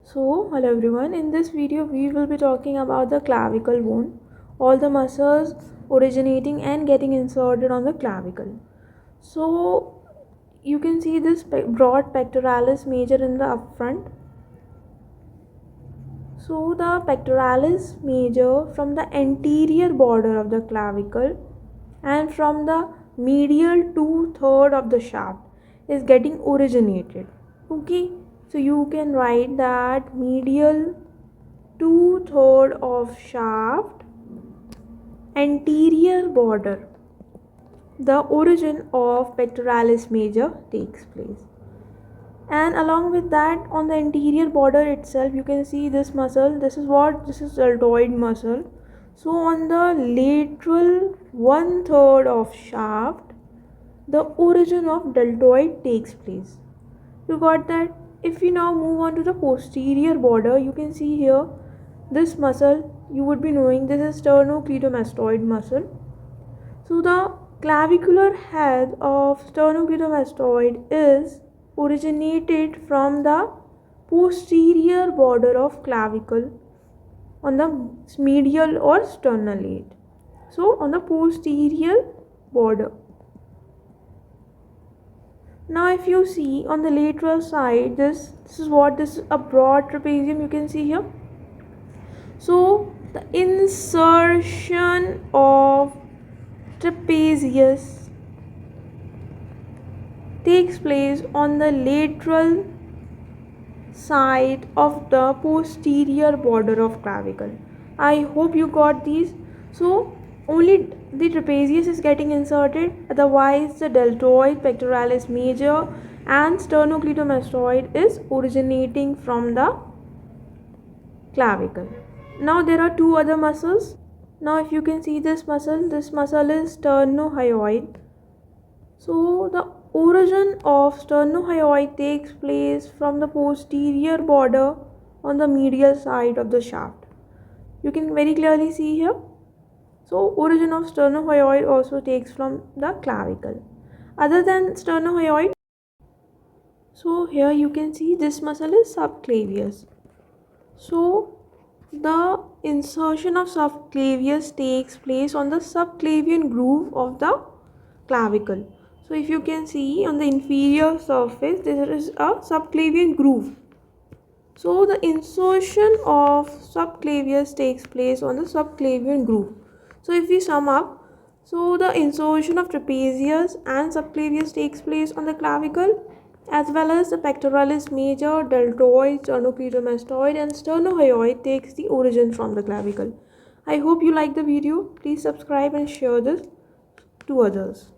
Hello everyone, in this video we will be talking about the clavicle bone, all the muscles originating and getting inserted on the clavicle. So you can see this broad pectoralis major in the up front. So the pectoralis major from the anterior border of the clavicle and from the medial 2/3 of the shaft is getting originated. Okay, so you can write that medial 2/3 of shaft anterior border, the origin of pectoralis major takes place. And along with that, on the anterior border itself, you can see this muscle. This is deltoid muscle. So on the lateral 1/3 of shaft, the origin of deltoid takes place. You got that? If we now move on to the posterior border, you can see here this muscle, you would be knowing this is sternocleidomastoid muscle. So the clavicular head of sternocleidomastoid is originated from the posterior border of clavicle on the medial or sternalate. So on the posterior border. Now if you see on the lateral side, this is a broad trapezium, you can see here. So the insertion of trapezius takes place on the lateral side of the posterior border of clavicle. I hope you got these. So only the trapezius is getting inserted, otherwise the deltoid, pectoralis major and sternocleidomastoid is originating from the clavicle. Now there are two other muscles. Now if you can see this muscle is sternohyoid. So the origin of sternohyoid takes place from the posterior border on the medial side of the shaft. You can very clearly see here. So origin of sternohyoid also takes from the clavicle. Other than sternohyoid, so here you can see this muscle is subclavius. So the insertion of subclavius takes place on the subclavian groove of the clavicle. So if you can see on the inferior surface, there is a subclavian groove. So the insertion of subclavius takes place on the subclavian groove. So if we sum up, so the insertion of trapezius and subclavius takes place on the clavicle, as well as the pectoralis major, deltoid, sternocleidomastoid and sternohyoid takes the origin from the clavicle. I hope you like the video. Please subscribe and share this to others.